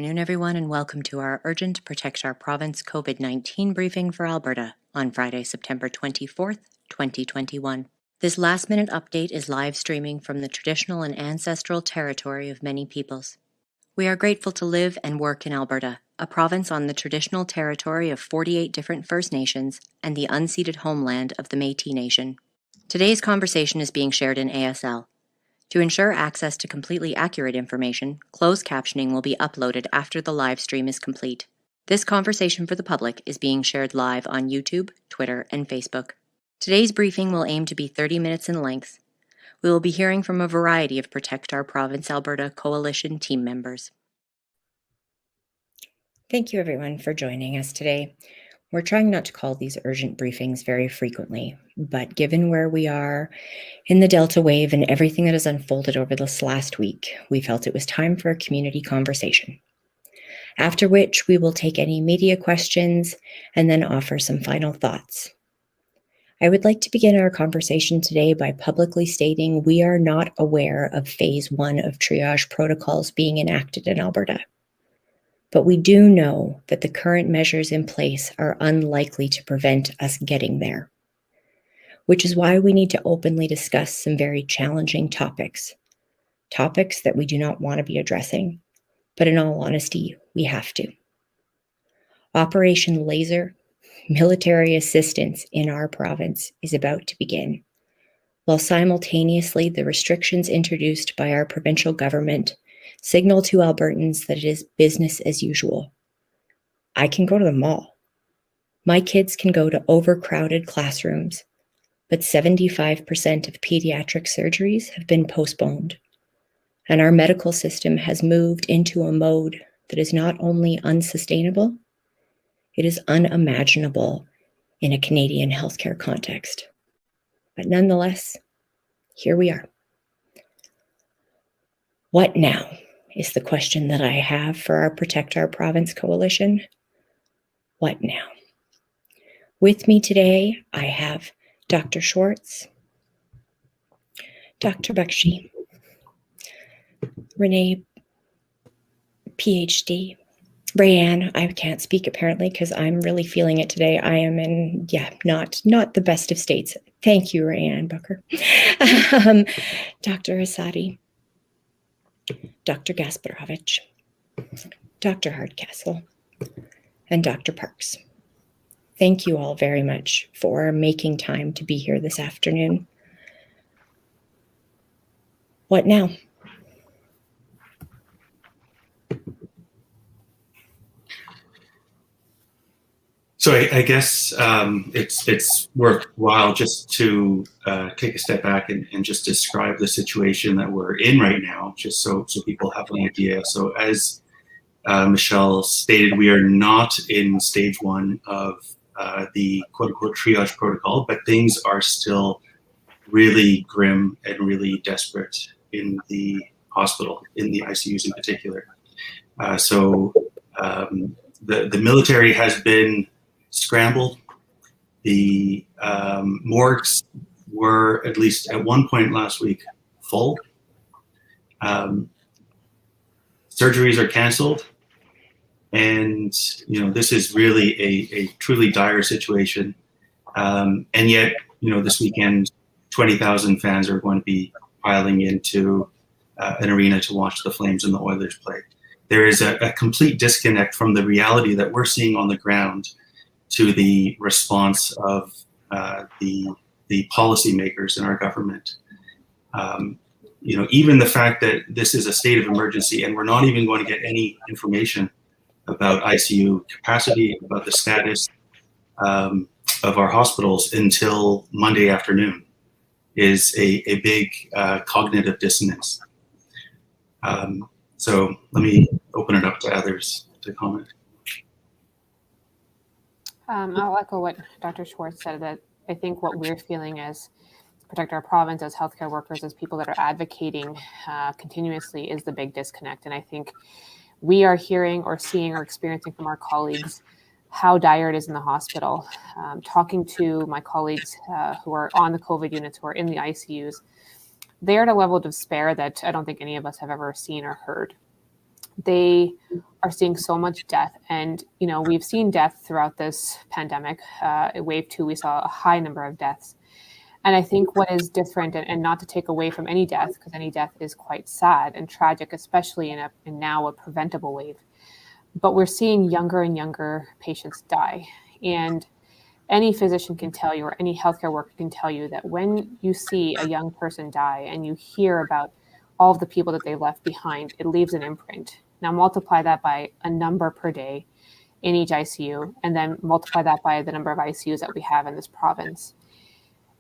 afternoon, everyone, and welcome to our Urgent Protect Our Province COVID-19 briefing for Alberta on Friday, September 24th, 2021. This last-minute update is live streaming from the traditional and ancestral territory of many peoples. We are grateful to live and work in Alberta, a province on the traditional territory of 48 different First Nations and the unceded homeland of the Métis Nation. Today's conversation is being shared in ASL. To ensure access to completely accurate information, closed captioning will be uploaded after the live stream is complete. This conversation for the public is being shared live on YouTube, Twitter, and Facebook. Today's briefing will aim to be 30 minutes in length. We will be hearing from a variety of Protect Our Province Alberta Coalition team members. Thank you, everyone, for joining us today. We're trying not to call these urgent briefings very frequently, but given where we are in the Delta wave and everything that has unfolded over this last week, we felt it was time for a community conversation. After which, we will take any media questions and then offer some final thoughts. I would like to begin our conversation today by publicly stating we are not aware of Phase 1 of triage protocols being enacted in Alberta. But we do know that the current measures in place are unlikely to prevent us getting there, which is why we need to openly discuss some very challenging topics that we do not want to be addressing, but in all honesty, we have to. Operation Laser, military assistance in our province, is about to begin, while simultaneously the restrictions introduced by our provincial government signal to Albertans that it is business as usual. I can go to the mall. My kids can go to overcrowded classrooms, but 75% of pediatric surgeries have been postponed. And our medical system has moved into a mode that is not only unsustainable, it is unimaginable in a Canadian healthcare context. But nonetheless, here we are. What now is the question that I have for our Protect Our Province Coalition. What now? With me today, I have Dr. Schwartz, Dr. Bakshi, Renee, PhD, Reanne. I can't speak apparently because I'm really feeling it today. I am in, not the best of states. Thank you, Reanne Booker. Dr. Asadi, Dr. Gasparovich, Dr. Hardcastle, and Dr. Parks. Thank you all very much for making time to be here this afternoon. What now? So I guess it's worthwhile just to take a step back and just describe the situation that we're in right now, just so people have an idea. So as Michelle stated, we are not in stage 1 of the quote-unquote triage protocol, but things are still really grim and really desperate in the hospital, in the ICUs in particular. So the military has been scrambled. The morgues were, at least at one point last week, full. Surgeries are canceled. And, this is really a truly dire situation. And yet, this weekend, 20,000 fans are going to be piling into an arena to watch the Flames and the Oilers play. There is a complete disconnect from the reality that we're seeing on the ground to the response of the policymakers in our government. Even the fact that this is a state of emergency and we're not even going to get any information about ICU capacity, about the status of our hospitals until Monday afternoon is a big cognitive dissonance. So let me open it up to others to comment. I'll echo what Dr. Schwartz said, that I think what we're feeling as Protect Our Province, as healthcare workers, as people that are advocating continuously, is the big disconnect. And I think we are hearing or seeing or experiencing from our colleagues how dire it is in the hospital. Talking to my colleagues who are on the COVID units, who are in the ICUs, they're at a level of despair that I don't think any of us have ever seen or heard. They are seeing so much death. And, you know, we've seen death throughout this pandemic. Wave 2, we saw a high number of deaths. And I think what is different, and not to take away from any death, because any death is quite sad and tragic, especially in now a preventable wave, but we're seeing younger and younger patients die. And any physician can tell you, or any healthcare worker can tell you, that when you see a young person die and you hear about all of the people that they left behind, it leaves an imprint. Now multiply that by a number per day in each ICU, and then multiply that by the number of ICUs that we have in this province.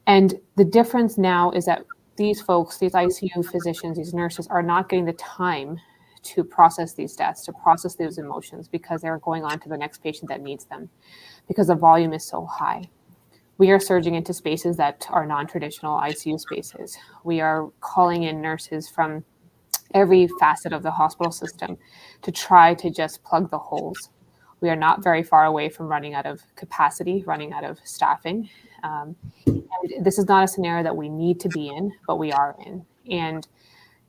And the difference now is that these folks, these ICU physicians, these nurses, are not getting the time to process these deaths, to process those emotions, because they're going on to the next patient that needs them, because the volume is so high. We are surging into spaces that are non-traditional ICU spaces. We are calling in nurses from every facet of the hospital system to try to just plug the holes. We are not very far away from running out of capacity, running out of staffing. And this is not a scenario that we need to be in, but we are in. And,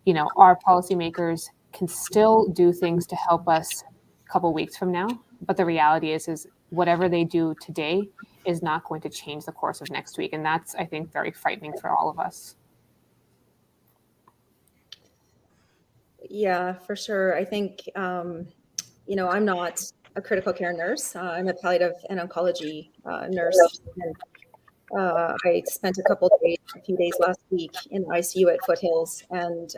you know, our policymakers can still do things to help us a couple of weeks from now. But the reality is whatever they do today is not going to change the course of next week. And that's, I think, very frightening for all of us. Yeah, for sure. I think, you know, I'm not a critical care nurse. I'm a palliative and oncology nurse. And, I spent a few days last week in the ICU at Foothills, and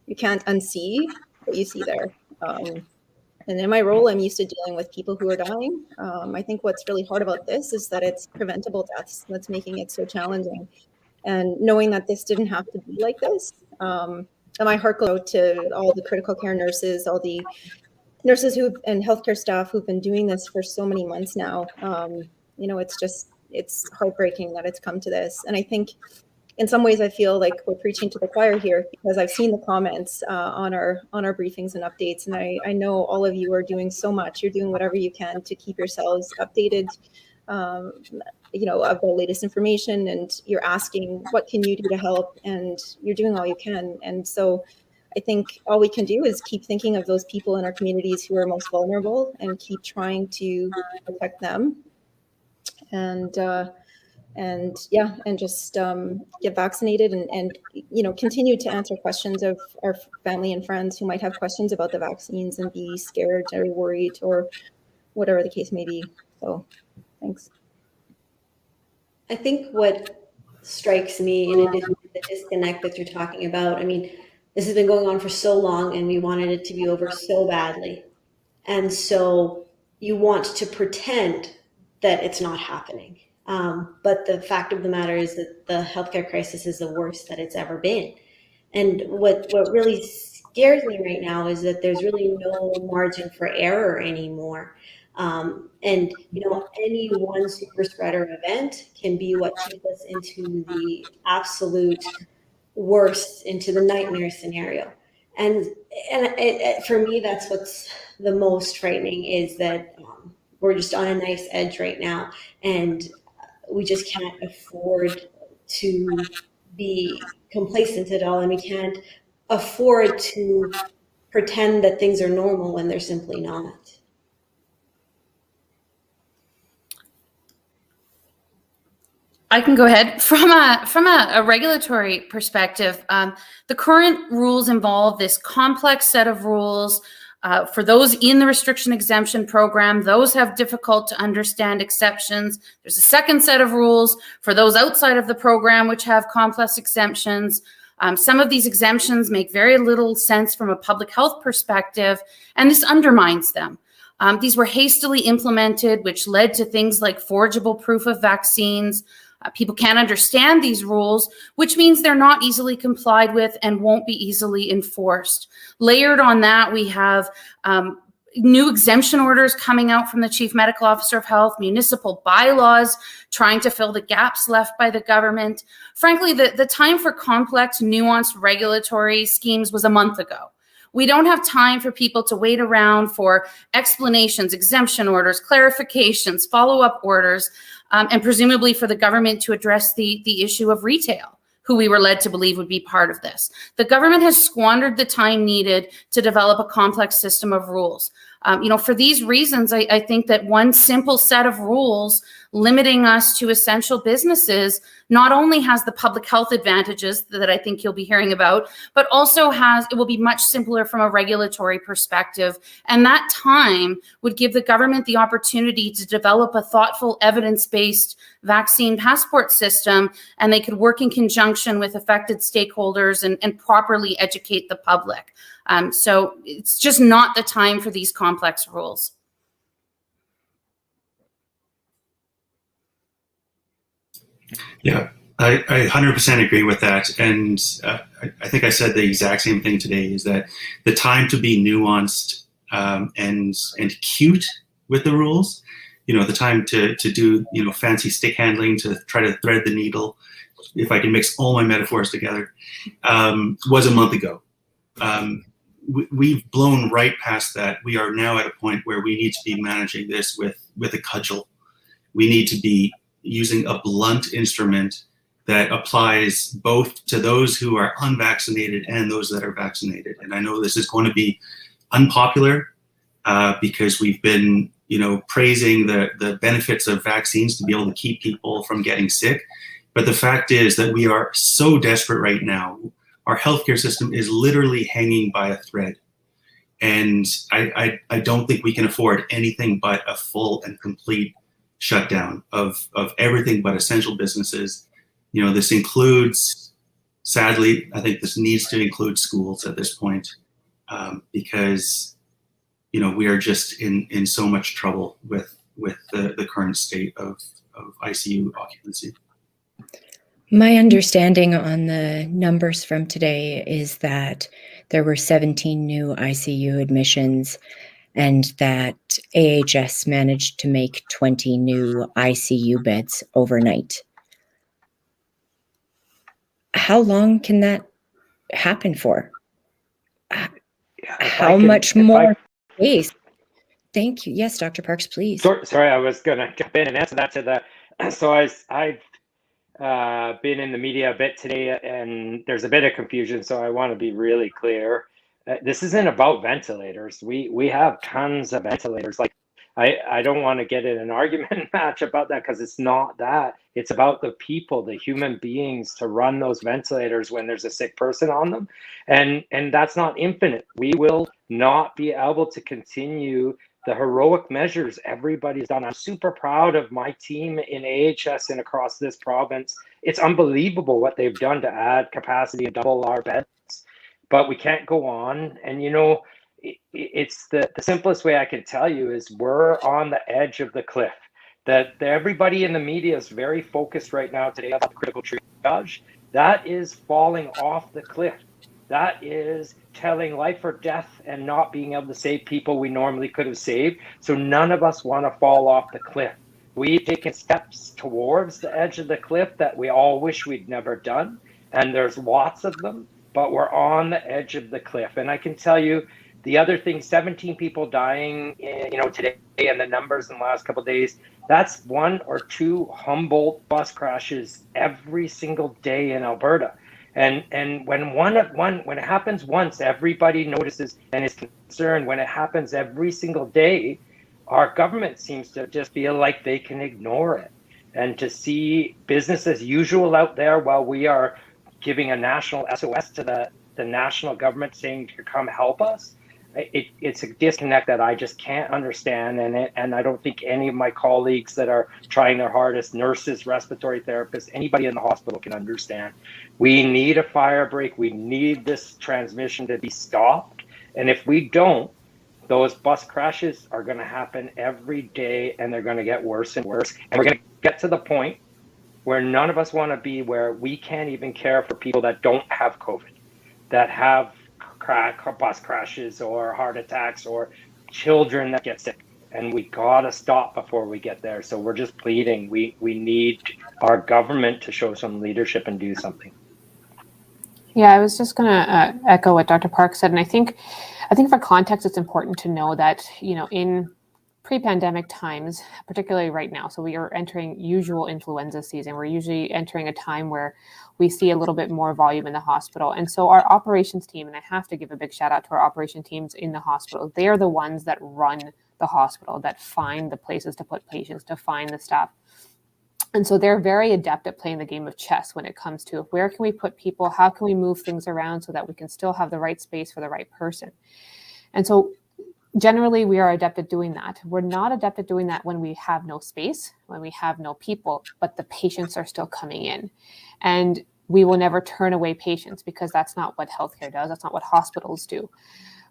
you can't unsee what you see there. And in my role, I'm used to dealing with people who are dying. I think what's really hard about this is that it's preventable deaths that's making it so challenging. And knowing that this didn't have to be like this, and my heart goes out to all the critical care nurses, all the nurses and healthcare staff who've been doing this for so many months now. You know, it's heartbreaking that it's come to this. And I think in some ways I feel like we're preaching to the choir here, because I've seen the comments on our briefings and updates. And I know all of you are doing so much. You're doing whatever you can to keep yourselves updated, you know, of the latest information, and you're asking, what can you do to help? And you're doing all you can. And so I think all we can do is keep thinking of those people in our communities who are most vulnerable and keep trying to protect them. And just get vaccinated and you know, continue to answer questions of our family and friends who might have questions about the vaccines and be scared or worried or whatever the case may be. So thanks. I think what strikes me, in addition to the disconnect that you're talking about, I mean, this has been going on for so long and we wanted it to be over so badly. And so you want to pretend that it's not happening. But the fact of the matter is that the healthcare crisis is the worst that it's ever been. And what really scares me right now is that there's really no margin for error anymore. And, you know, any one super spreader event can be what takes us into the absolute worst, into the nightmare scenario. And for me, that's what's the most frightening, is that we're just on a nice edge right now, and we just can't afford to be complacent at all, and we can't afford to pretend that things are normal when they're simply not. I can go ahead. From a regulatory perspective, the current rules involve this complex set of rules. For those in the restriction exemption program, those have difficult to understand exceptions. There's a second set of rules for those outside of the program, which have complex exemptions. Some of these exemptions make very little sense from a public health perspective, and this undermines them. These were hastily implemented, which led to things like forgeable proof of vaccines. People can't understand these rules, which means they're not easily complied with and won't be easily enforced. Layered on that, we have new exemption orders coming out from the Chief Medical Officer of Health, municipal bylaws trying to fill the gaps left by the government. Frankly, the time for complex, nuanced regulatory schemes was a month ago. We don't have time for people to wait around for explanations, exemption orders, clarifications, follow-up orders, and presumably for the government to address the issue of retail. who we were led to believe would be part of this. The government has squandered the time needed to develop a complex system of rules. For these reasons, I think that one simple set of rules limiting us to essential businesses not only has the public health advantages that I think you'll be hearing about, but also it will be much simpler from a regulatory perspective. And that time would give the government the opportunity to develop a thoughtful, evidence-based vaccine passport system, and they could work in conjunction with affected stakeholders and properly educate the public. So it's just not the time for these complex rules. Yeah, I 100% agree with that. And I think I said the exact same thing today, is that the time to be nuanced and cute with the rules, the time to do, fancy stick handling, to try to thread the needle, if I can mix all my metaphors together, was a month ago. We've blown right past that. We are now at a point where we need to be managing this with a cudgel. We need to be using a blunt instrument that applies both to those who are unvaccinated and those that are vaccinated. And I know this is going to be unpopular because we've been, praising the benefits of vaccines to be able to keep people from getting sick. But the fact is that we are so desperate right now. Our healthcare system is literally hanging by a thread. And I don't think we can afford anything but a full and complete shutdown of everything but essential businesses. This includes, sadly, I think this needs to include schools at this point, because we are just in so much trouble with the current state of ICU occupancy. My understanding on the numbers from today is that there were 17 new ICU admissions and that AHS managed to make 20 new ICU beds overnight. How long can that happen for? How much more space? Thank you. Yes, Dr. Parks, please. Sorry, I was going to jump in and answer that to the. So I've been in the media a bit today, and there's a bit of confusion. So I want to be really clear. This isn't about ventilators. We have tons of ventilators. Like I don't want to get in an argument match about that, because it's not that. It's about the people, the human beings, to run those ventilators when there's a sick person on them. And that's not infinite. We will not be able to continue the heroic measures everybody's done. I'm super proud of my team in AHS and across this province. It's unbelievable what they've done to add capacity and double our beds. But we can't go on. And it's the simplest way I can tell you is we're on the edge of the cliff. That everybody in the media is very focused right now today about critical triage. That is falling off the cliff. That is telling life or death and not being able to save people we normally could have saved. So none of us want to fall off the cliff. We've taken steps towards the edge of the cliff that we all wish we'd never done. And there's lots of them, but we're on the edge of the cliff. And I can tell you the other thing, 17 people dying, today, and the numbers in the last couple of days, that's 1 or 2 Humboldt bus crashes every single day in Alberta. And when it happens once, everybody notices and is concerned. When it happens every single day, our government seems to just feel like they can ignore it. And to see business as usual out there while we are giving a national SOS to the national government saying to come help us, it's a disconnect that I just can't understand. And I don't think any of my colleagues that are trying their hardest, nurses, respiratory therapists, anybody in the hospital can understand. We need a fire break. We need this transmission to be stopped. And if we don't, those bus crashes are going to happen every day, and they're going to get worse and worse. And we're going to get to the point where none of us want to be, where we can't even care for people that don't have COVID, that have bus crashes or heart attacks or children that get sick. And we gotta stop before we get there. So we're just pleading. We need our government to show some leadership and do something. Yeah, I was just gonna echo what Dr. Park said, and I think for context, it's important to know that in pre-pandemic times, particularly right now. So we are entering usual influenza season. We're usually entering a time where we see a little bit more volume in the hospital. And so our operations team, and I have to give a big shout out to our operation teams in the hospital, they are the ones that run the hospital, that find the places to put patients, to find the staff. And so they're very adept at playing the game of chess when it comes to where can we put people, how can we move things around so that we can still have the right space for the right person. And so generally, we are adept at doing that. We're not adept at doing that when we have no space, when we have no people, but the patients are still coming in. And we will never turn away patients because that's not what healthcare does. That's not what hospitals do.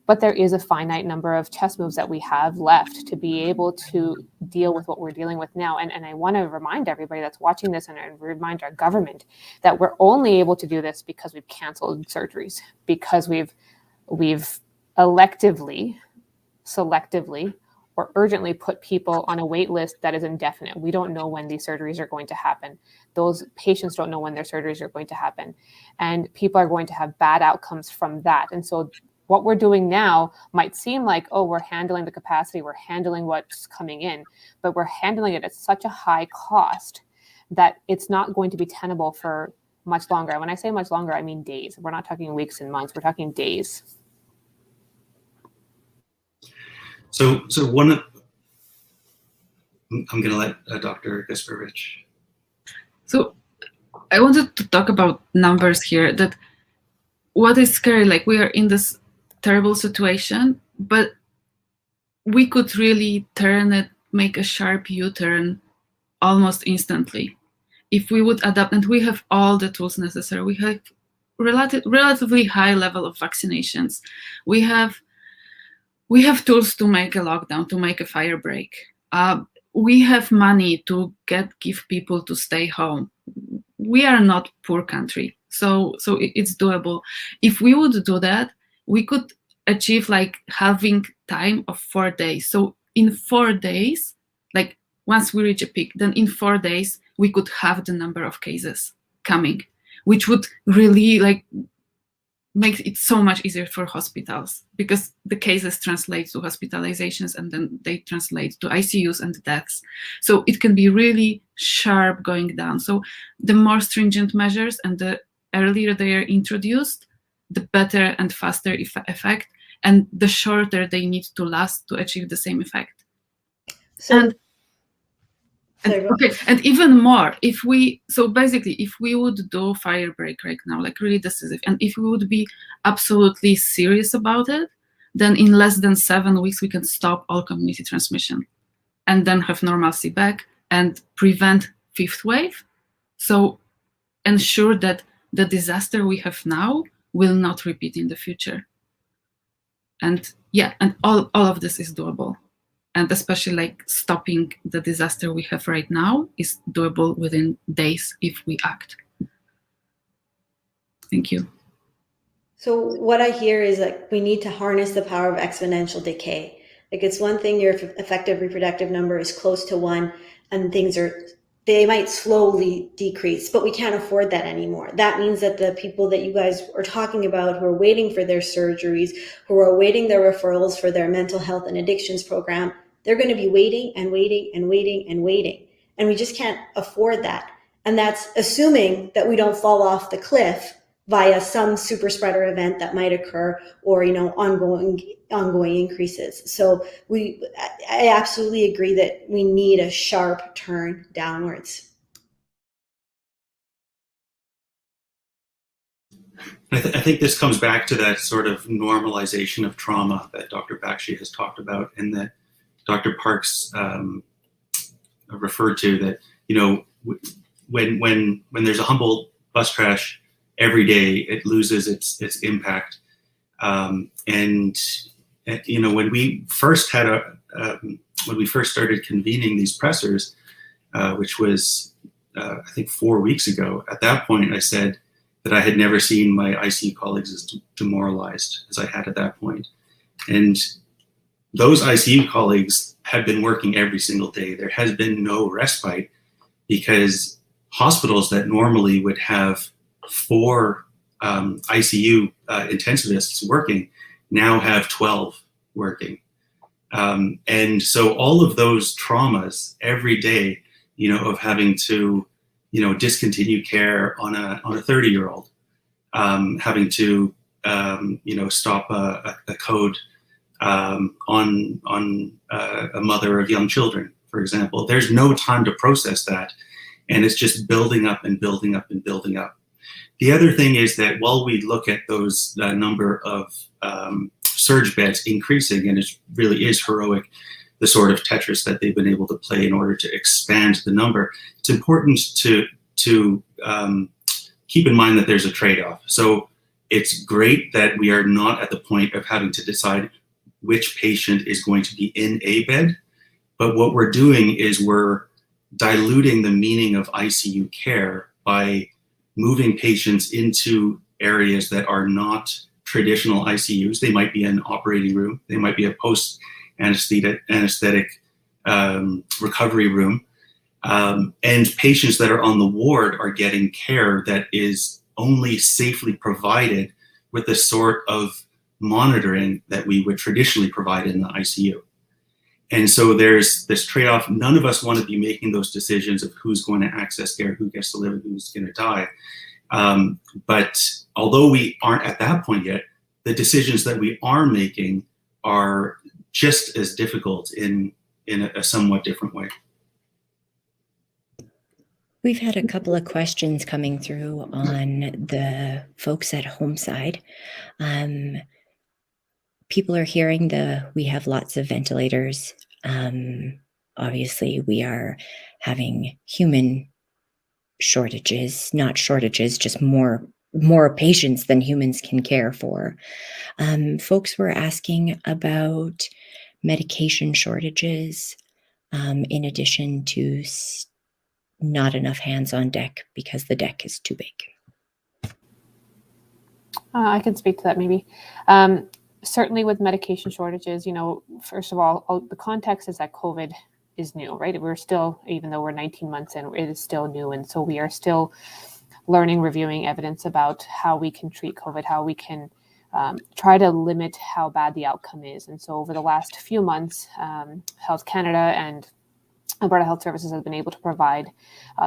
But there is a finite number of chess moves that we have left to be able to deal with what we're dealing with now. And I want to remind everybody that's watching this and remind our government that we're only able to do this because we've canceled surgeries, because we've electively, selectively, or urgently put people on a wait list that is indefinite. We don't know when these surgeries are going to happen. Those patients don't know when their surgeries are going to happen. And people are going to have bad outcomes from that. And so what we're doing now might seem like, oh, we're handling the capacity, we're handling what's coming in, but we're handling it at such a high cost that it's not going to be tenable for much longer. And when I say much longer, I mean days. We're not talking weeks and months, we're talking days. So I'm going to let Dr. Gasparovich. So I wanted to talk about numbers here, that what is scary, like we are in this terrible situation, but we could really turn it, make a sharp U-turn almost instantly. If we would adapt, and we have all the tools necessary, we have relatively high level of vaccinations. We have tools to make a lockdown, to make a fire break. We have money to give people to stay home. We are not a poor country, so it's doable. If we would do that, we could achieve like having time of 4 days. So in 4 days, like once we reach a peak, then in 4 days, we could have the number of cases coming, which would really like makes it so much easier for hospitals, because the cases translate to hospitalizations and then they translate to ICUs and deaths. So it can be really sharp going down. So the more stringent measures and the earlier they are introduced, the better and faster effect, and the shorter they need to last to achieve the same effect. And even more, if we would do fire break right now, like really decisive, and if we would be absolutely serious about it, then in less than 7 weeks we can stop all community transmission and then have normalcy back and prevent fifth wave. So ensure that the disaster we have now will not repeat in the future. And yeah, and all of this is doable. And especially like stopping the disaster we have right now is doable within days if we act. Thank you. So what I hear is like we need to harness the power of exponential decay. Like it's one thing your effective reproductive number is close to 1 and they might slowly decrease, but we can't afford that anymore. That means that the people that you guys are talking about who are waiting for their surgeries, who are awaiting their referrals for their mental health and addictions program, they're going to be waiting and waiting and waiting and waiting. And we just can't afford that. And that's assuming that we don't fall off the cliff via some super spreader event that might occur, or ongoing increases. So I absolutely agree that we need a sharp turn downwards. I think this comes back to that sort of normalization of trauma that Dr. Bakshi has talked about, and that Dr. Parks referred to. That when there's a Humboldt bus crash every day, it loses its impact. And when we first started convening these pressers, which was I think 4 weeks ago, at that point I said that I had never seen my ICU colleagues as demoralized as I had at that point. And those ICU colleagues have been working every single day. There has been no respite, because hospitals that normally would have 4 ICU intensivists working now have 12 working. And so all of those traumas every day, of having to, discontinue care on a 30-year-old, having to, stop a code on a mother of young children, for example. There's no time to process that, and it's just building up and building up and building up. The other thing is that while we look at those number of surge beds increasing, and it really is heroic, the sort of Tetris that they've been able to play in order to expand the number, it's important to keep in mind that there's a trade-off. So it's great that we are not at the point of having to decide which patient is going to be in a bed, but what we're doing is we're diluting the meaning of ICU care by moving patients into areas that are not traditional ICUs. They might be an operating room, they might be a post-anesthetic recovery room, and patients that are on the ward are getting care that is only safely provided with the sort of monitoring that we would traditionally provide in the ICU. And so there's this trade-off. None of us want to be making those decisions of who's going to access care, who gets to live, and who's going to die. But although we aren't at that point yet, the decisions that we are making are just as difficult in a somewhat different way. We've had a couple of questions coming through on the folks at home side. People are hearing we have lots of ventilators. Obviously, we are having human shortages, not shortages, just more patients than humans can care for. Folks were asking about medication shortages, in addition to not enough hands on deck because the deck is too big. I can speak to that maybe. Certainly with medication shortages, first of all, the context is that COVID is new, right? We're still, even though we're 19 months in, it is still new. And so we are still learning, reviewing evidence about how we can treat COVID, how we can try to limit how bad the outcome is. And so over the last few months, Health Canada and Alberta Health Services has been able to provide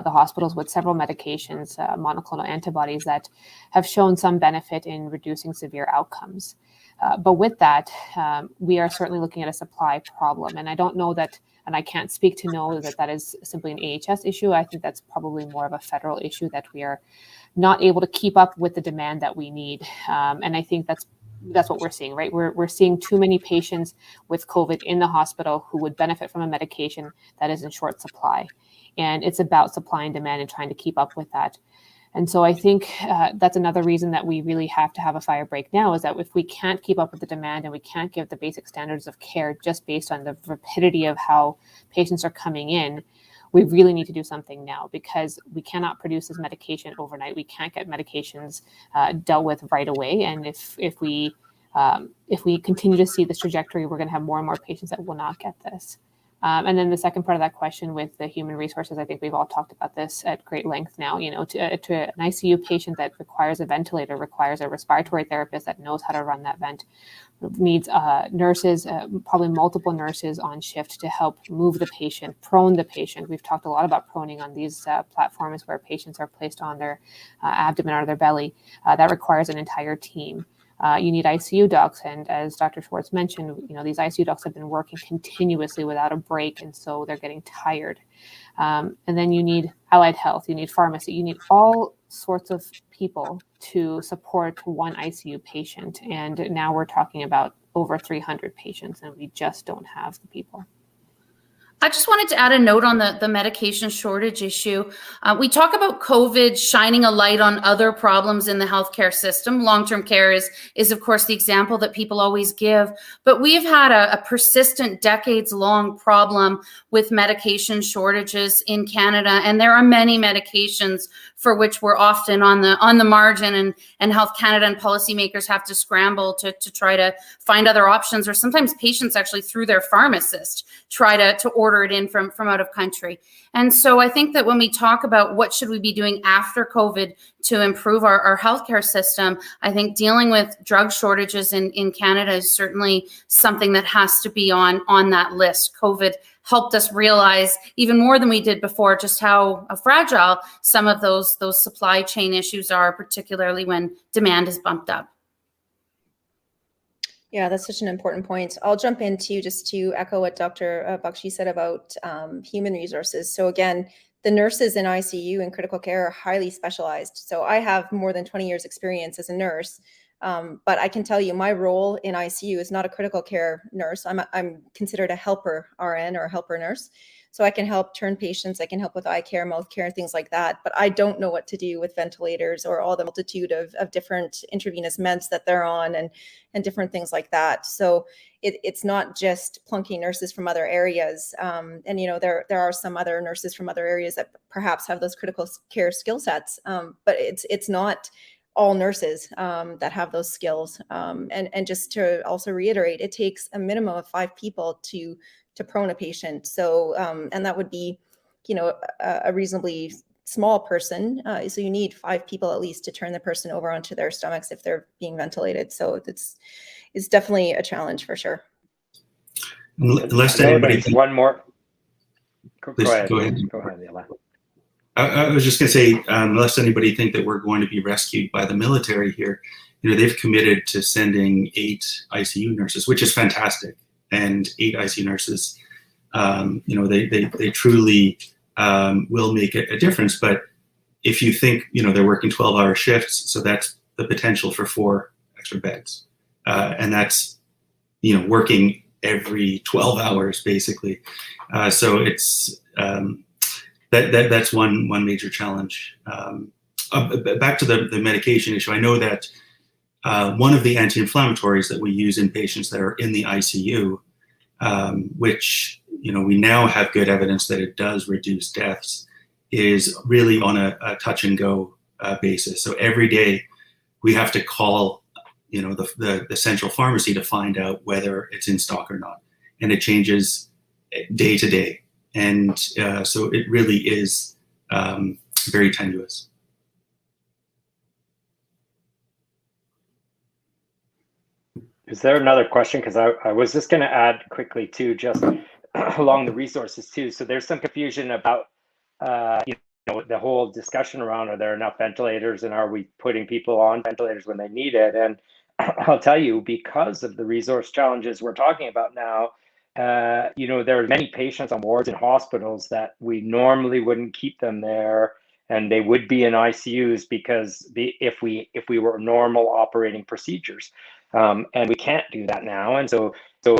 the hospitals with several medications, monoclonal antibodies that have shown some benefit in reducing severe outcomes. But with that, we are certainly looking at a supply problem. And I don't know that, and I can't speak to know that that is simply an AHS issue. I think that's probably more of a federal issue, that we are not able to keep up with the demand that we need. And I think that's what we're seeing, right? We're seeing too many patients with COVID in the hospital who would benefit from a medication that is in short supply. And it's about supply and demand and trying to keep up with that. And so I think that's another reason that we really have to have a fire break now, is that if we can't keep up with the demand and we can't give the basic standards of care just based on the rapidity of how patients are coming in, we really need to do something now, because we cannot produce this medication overnight. We can't get medications dealt with right away. And if we continue to see this trajectory, we're going to have more and more patients that will not get this. And then the second part of that question with the human resources, I think we've all talked about this at great length now. To an ICU patient that requires a ventilator, requires a respiratory therapist that knows how to run that vent, needs nurses, probably multiple nurses on shift to help move the patient, prone the patient. We've talked a lot about proning on these platforms where patients are placed on their abdomen or their belly. That requires an entire team. You need ICU docs, and as Dr. Schwartz mentioned, these ICU docs have been working continuously without a break, and so they're getting tired. And then you need allied health, you need pharmacy, you need all sorts of people to support one ICU patient. And now we're talking about over 300 patients, and we just don't have the people. I just wanted to add a note on the medication shortage issue. We talk about COVID shining a light on other problems in the healthcare system. Long-term care is of course the example that people always give, but we've had a persistent decades-long problem with medication shortages in Canada, and there are many medications for which we're often on the margin, and Health Canada and policymakers have to scramble to try to find other options, or sometimes patients actually through their pharmacist try to order it in from out of country. And so I think that when we talk about what should we be doing after COVID to improve our healthcare system, I think dealing with drug shortages in Canada is certainly something that has to be on that list. COVID helped us realize even more than we did before just how fragile some of those supply chain issues are, particularly when demand is bumped up. Yeah, that's such an important point. I'll jump into just to echo what Dr. Bakshi said about human resources. So again, the nurses in ICU and critical care are highly specialized. So I have more than 20 years experience as a nurse, but I can tell you my role in ICU is not a critical care nurse. I'm considered a helper RN or a helper nurse. So I can help turn patients, I can help with eye care, mouth care, things like that. But I don't know what to do with ventilators or all the multitude of different intravenous meds that they're on and different things like that. So it's not just plunking nurses from other areas. And, you know, there are some other nurses from other areas that perhaps have those critical care skill sets, but it's not all nurses that have those skills. And just to also reiterate, it takes a minimum of 5 people to prone a patient. So, and that would be, you know, a reasonably small person. So you need 5 people at least to turn the person over onto their stomachs if they're being ventilated. So it's definitely a challenge for sure. Unless anybody one more. Go ahead. Go ahead. Go ahead, Leyla. I was just going to say, unless anybody think that we're going to be rescued by the military here, you know, they've committed to sending 8 ICU nurses, which is fantastic. And 8 ICU nurses, you know, they truly will make a difference. But if you think, you know, they're working 12-hour shifts, so that's the potential for 4 extra beds. And that's, you know, working every 12 hours, basically. So it's, that's one major challenge. Back to the medication issue, I know that one of the anti-inflammatories that we use in patients that are in the ICU, which, you know, we now have good evidence that it does reduce deaths, is really on a touch and go basis. So every day we have to call, you know, the central pharmacy to find out whether it's in stock or not. And it changes day to day. And so it really is very tenuous. Is there another question? Because I was just going to add quickly too, just along the resources too. So there's some confusion about, you know, the whole discussion around, are there enough ventilators and are we putting people on ventilators when they need it? And I'll tell you, because of the resource challenges we're talking about now, you know, there are many patients on wards in hospitals that we normally wouldn't keep them there, and they would be in ICUs because if we were normal operating procedures, and we can't do that now. And so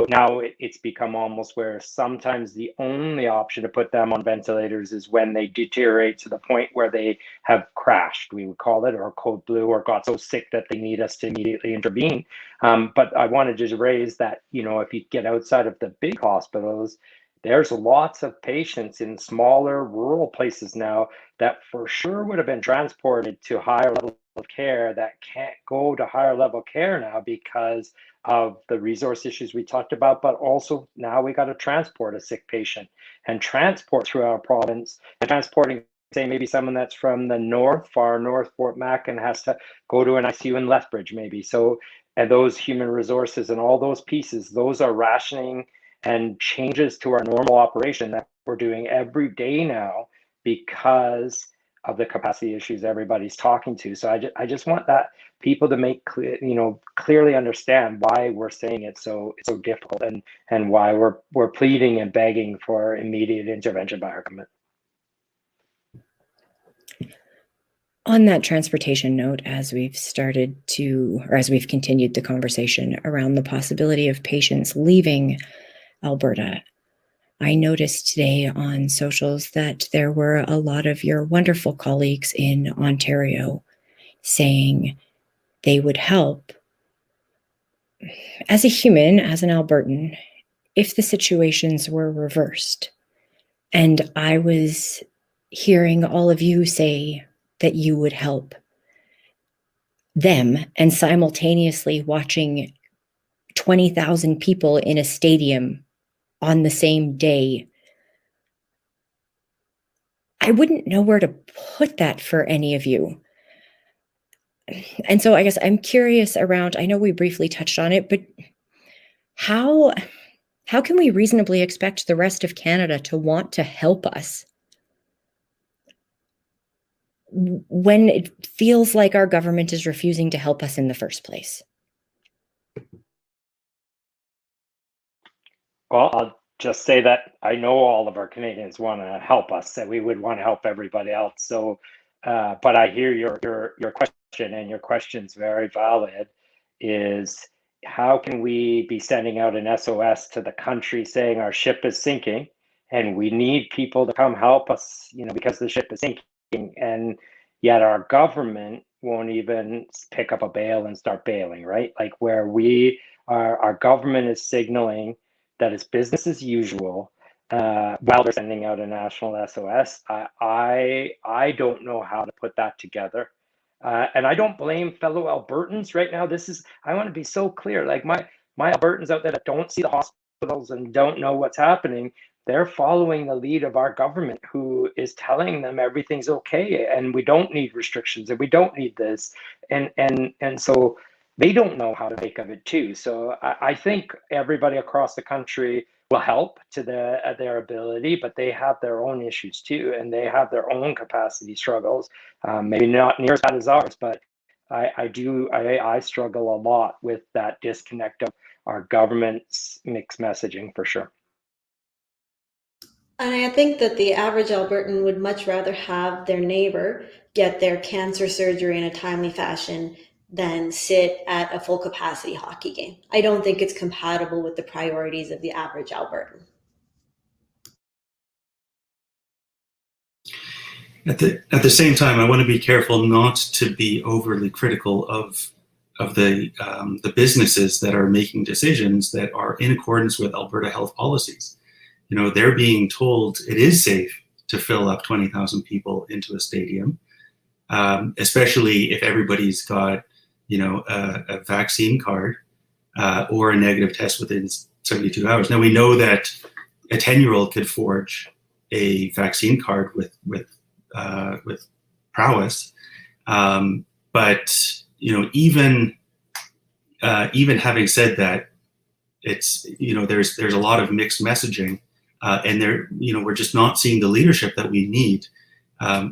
now it's become almost where sometimes the only option to put them on ventilators is when they deteriorate to the point where they have crashed, we would call it, or code blue, or got so sick that they need us to immediately intervene. But I wanted to raise that, you know, if you get outside of the big hospitals, there's lots of patients in smaller rural places now that for sure would have been transported to higher level of care that can't go to higher level care now because of the resource issues we talked about, but also now we got to transport a sick patient and transport through our province, and transporting, say, maybe someone that's from the north, far north, Fort Mac, and has to go to an ICU in Lethbridge maybe. So, and those human resources and all those pieces, those are rationing and changes to our normal operation that we're doing every day now because of the capacity issues everybody's talking to. So I just want that people to make clear, you know, clearly understand why we're saying it's so difficult, and why we're pleading and begging for immediate intervention by our government. On that transportation note, as we've continued the conversation around the possibility of patients leaving Alberta, I noticed today on socials that there were a lot of your wonderful colleagues in Ontario saying they would help as a human, as an Albertan, if the situations were reversed. And I was hearing all of you say that you would help them and simultaneously watching 20,000 people in a stadium on the same day. I wouldn't know where to put that for any of you. And so I guess I'm curious around, I know we briefly touched on it, but how can we reasonably expect the rest of Canada to want to help us when it feels like our government is refusing to help us in the first place? Well, I'll just say that I know all of our Canadians want to help us, that we would want to help everybody else. So, but I hear your question, and your question's very valid. Is how can we be sending out an SOS to the country saying our ship is sinking and we need people to come help us, because the ship is sinking, and yet our government won't even pick up a bail and start bailing, right? Like where our government is signaling that it's business as usual while they're sending out a national SOS. I don't know how to put that together. And I don't blame fellow Albertans right now. I want to be so clear. Like my Albertans out there that don't see the hospitals and don't know what's happening, they're following the lead of our government, who is telling them everything's okay and we don't need restrictions and we don't need this. And so they don't know how to make of it too. So I think everybody across the country will help to their ability, but they have their own issues too, and they have their own capacity struggles. Maybe not near as bad as ours, but I struggle a lot with that disconnect of our government's mixed messaging for sure. And I think that the average Albertan would much rather have their neighbor get their cancer surgery in a timely fashion than sit at a full capacity hockey game. I don't think it's compatible with the priorities of the average Albertan. At the same time, I want to be careful not to be overly critical of the businesses that are making decisions that are in accordance with Alberta health policies. They're being told it is safe to fill up 20,000 people into a stadium, especially if everybody's got a vaccine card or a negative test within 72 hours. Now we know that a 10-year-old could forge a vaccine card with prowess, but even having said that, it's there's a lot of mixed messaging, and we're just not seeing the leadership that we need.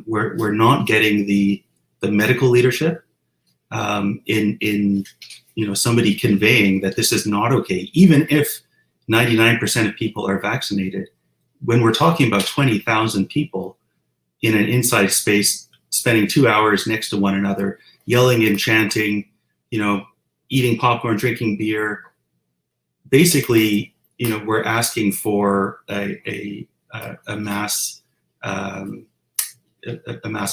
We're not getting the medical leadership in somebody conveying that this is not okay, even if 99% of people are vaccinated. When we're talking about 20,000 people in an inside space, spending 2 hours next to one another, yelling and chanting, eating popcorn, drinking beer, basically, we're asking for a mass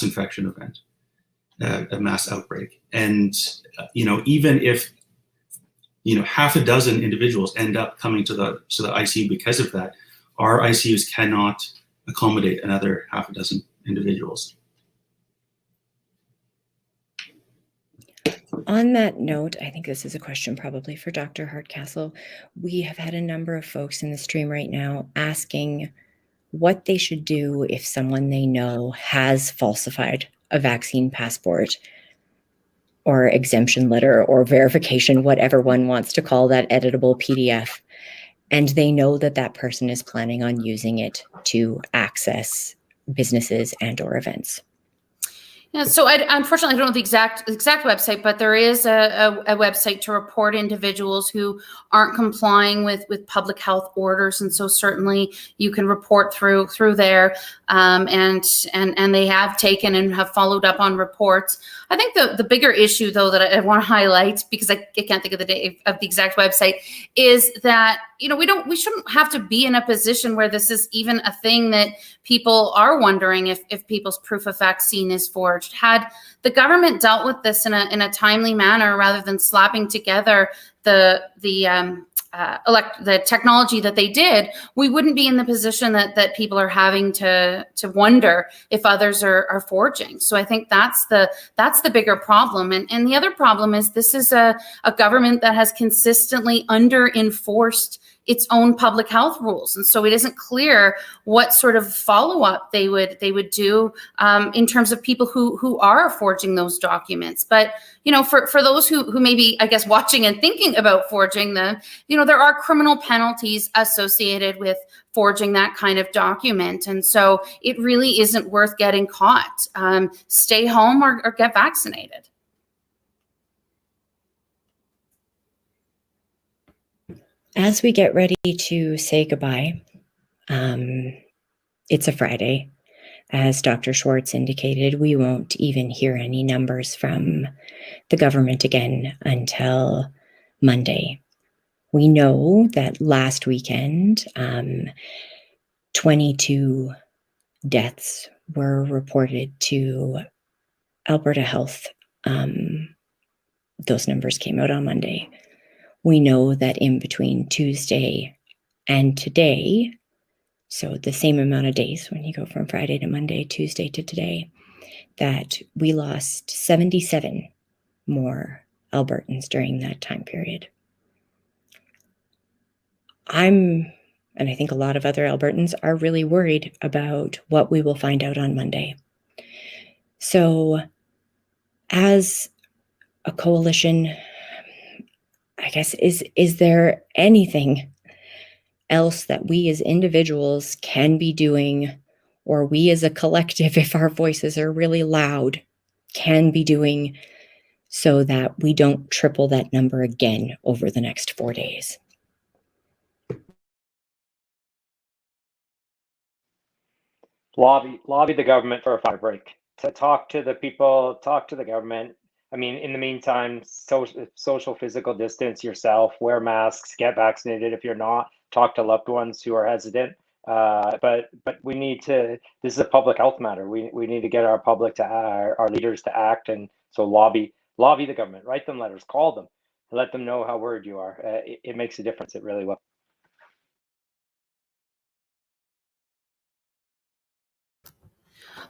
infection event, a mass outbreak. And even if half a dozen individuals end up coming to the ICU because of that, our ICUs cannot accommodate another half a dozen individuals. On that note, I think this is a question probably for Dr. Hardcastle. We have had a number of folks in the stream right now asking what they should do if someone they know has falsified a vaccine passport or exemption letter or verification, whatever one wants to call that editable PDF, and they know that that person is planning on using it to access businesses and or events. Yeah, so unfortunately, I don't know the exact website, but there is a website to report individuals who aren't complying with public health orders, and so certainly you can report through there, and they have taken and have followed up on reports. I think the bigger issue, though, that I want to highlight, because I can't think of the exact website, is that we shouldn't have to be in a position where this is even a thing that people are wondering if people's proof of vaccine is forged. Had the government dealt with this in a timely manner, rather than slapping together the the technology that they did, we wouldn't be in the position that people are having to wonder if others are forging. So I think that's the bigger problem. And the other problem is this is a government that has consistently under-enforced its own public health rules. And so it isn't clear what sort of follow-up they would do in terms of people who are forging those documents. But, for those who may be, I guess, watching and thinking about forging them, there are criminal penalties associated with forging that kind of document. And so it really isn't worth getting caught. Stay home or get vaccinated. As we get ready to say goodbye, it's a Friday. As Dr. Schwartz indicated, we won't even hear any numbers from the government again until Monday. We know that last weekend, 22 deaths were reported to Alberta Health. Those numbers came out on Monday. We know that in between Tuesday and today, so the same amount of days when you go from Friday to Monday, Tuesday to today, that we lost 77 more Albertans during that time period. And I think a lot of other Albertans are really worried about what we will find out on Monday. So as a coalition, I guess, is there anything else that we as individuals can be doing, or we as a collective, if our voices are really loud, can be doing so that we don't triple that number again over the next 4 days? Lobby the government for a fire break. To talk to the people, talk to the government. I mean, in the meantime, social physical distance yourself, wear masks, get vaccinated if you're not, talk to loved ones who are hesitant. But we need to, this is a public health matter. We need to get our public to, our leaders to act. And so lobby the government, write them letters, call them, let them know how worried you are. It makes a difference. It really will.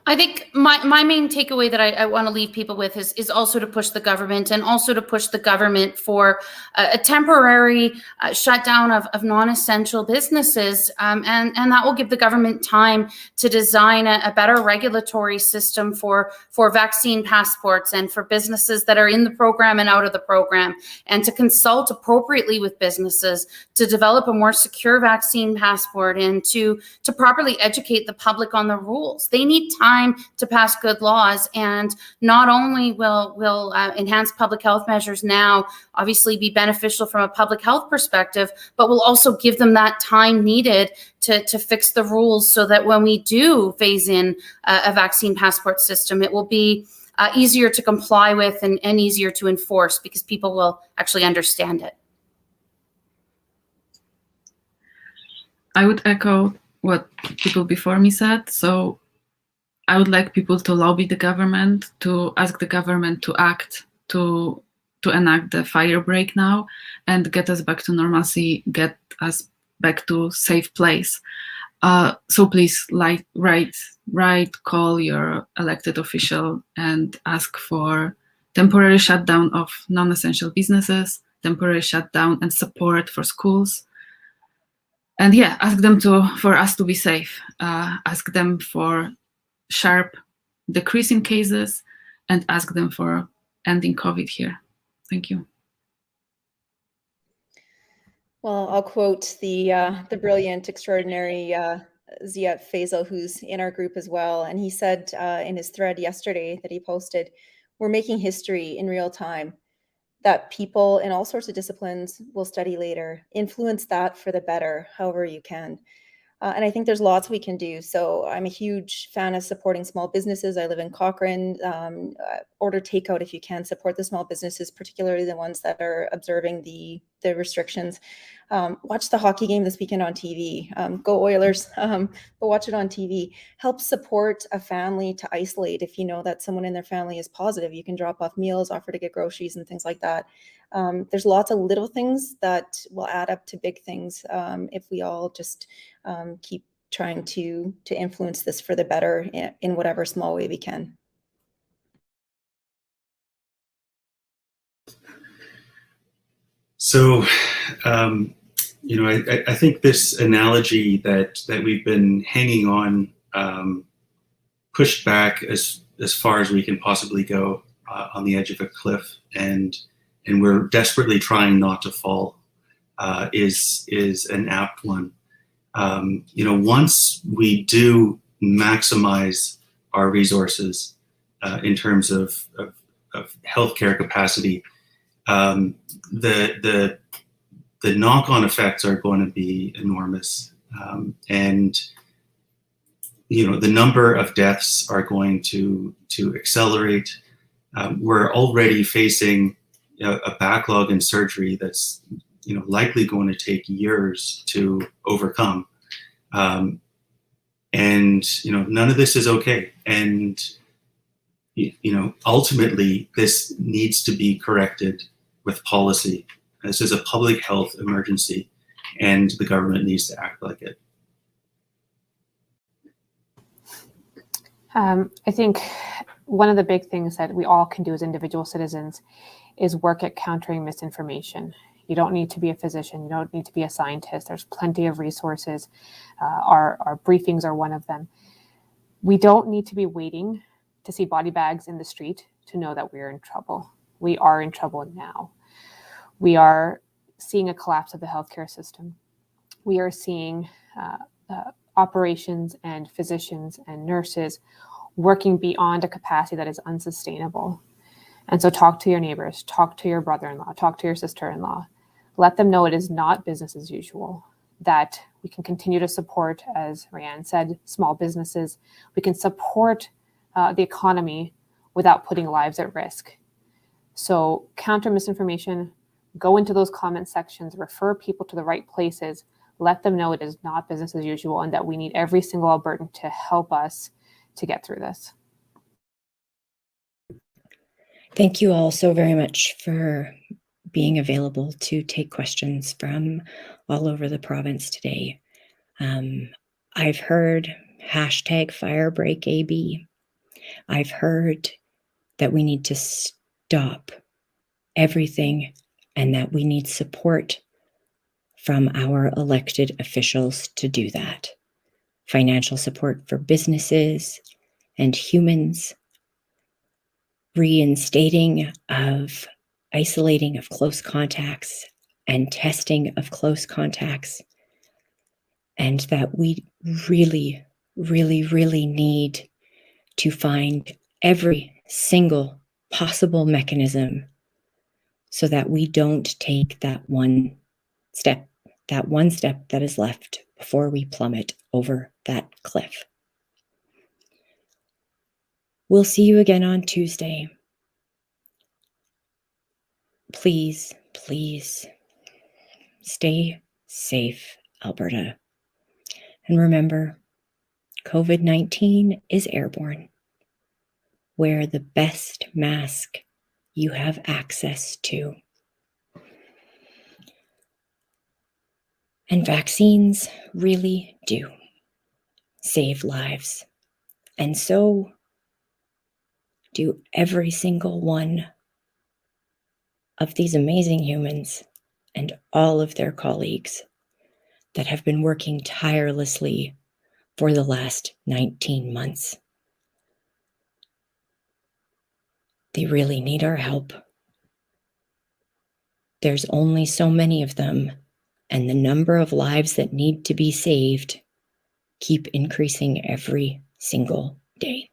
I think my main takeaway that I want to leave people with is also to push the government, and also to push the government for a temporary shutdown of non-essential businesses. And that will give the government time to design a better regulatory system for vaccine passports and for businesses that are in the program and out of the program, and to consult appropriately with businesses to develop a more secure vaccine passport, and to properly educate the public on the rules. They need time to pass good laws, and not only will enhanced public health measures now obviously be beneficial from a public health perspective, but will also give them that time needed to fix the rules, so that when we do phase in a vaccine passport system, it will be easier to comply with and easier to enforce, because people will actually understand it. I would echo what people before me said. So I would like people to lobby the government, to ask the government to act, to enact the fire break now and get us back to normalcy, get us back to safe place. So please write, call your elected official and ask for temporary shutdown of non-essential businesses, temporary shutdown and support for schools. And yeah, ask them for us to be safe. Ask them for sharp decrease in cases, and ask them for ending COVID here. Thank you. Well, I'll quote the brilliant, extraordinary Sept Faisal, who's in our group as well. And he said in his thread yesterday that he posted, "We're making history in real time that people in all sorts of disciplines will study later. Influence that for the better, however you can." And I think there's lots we can do. So I'm a huge fan of supporting small businesses. I live in Cochrane. Order takeout if you can. Support the small businesses, particularly the ones that are observing the the restrictions. Watch the hockey game this weekend on TV. Go Oilers. Go watch it on TV. Help support a family to isolate. If you know that someone in their family is positive, you can drop off meals, offer to get groceries and things like that. There's lots of little things that will add up to big things if we all just keep trying to influence this for the better in whatever small way we can. So, I think this analogy that we've been hanging on, pushed back as far as we can possibly go on the edge of a cliff, and we're desperately trying not to fall, is an apt one. Once we do maximize our resources in terms of healthcare capacity, the knock-on effects are going to be enormous, and the number of deaths are going to accelerate. We're already facing a backlog in surgery that's likely going to take years to overcome, and none of this is okay. And ultimately, this needs to be corrected with policy. This is a public health emergency, and the government needs to act like it. I think one of the big things that we all can do as individual citizens is work at countering misinformation. You don't need to be a physician. You don't need to be a scientist. There's plenty of resources. Our briefings are one of them. We don't need to be waiting to see body bags in the street to know that we're in trouble. We are in trouble now. We are seeing a collapse of the healthcare system. We are seeing operations and physicians and nurses working beyond a capacity that is unsustainable. And so talk to your neighbors, talk to your brother-in-law, talk to your sister-in-law. Let them know it is not business as usual, that we can continue to support, as Reanne said, small businesses. We can support the economy without putting lives at risk. So counter misinformation, go into those comment sections, refer people to the right places, let them know it is not business as usual and that we need every single Albertan to help us to get through this. Thank you all so very much for being available to take questions from all over the province today. I've heard #FirebreakAB. I've heard that we need to stop everything and that we need support from our elected officials to do that. Financial support for businesses and humans, reinstating of isolating of close contacts and testing of close contacts, and that we really, really, really need to find every single possible mechanism so that we don't take that one step that is left before we plummet over that cliff. We'll see you again on Tuesday. Please, please stay safe, Alberta. And remember, COVID-19 is airborne. Wear the best mask you have access to. And vaccines really do save lives. And so do every single one of these amazing humans and all of their colleagues that have been working tirelessly for the last 19 months. They really need our help. There's only so many of them, and the number of lives that need to be saved keep increasing every single day.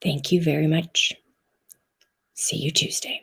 Thank you very much. See you Tuesday.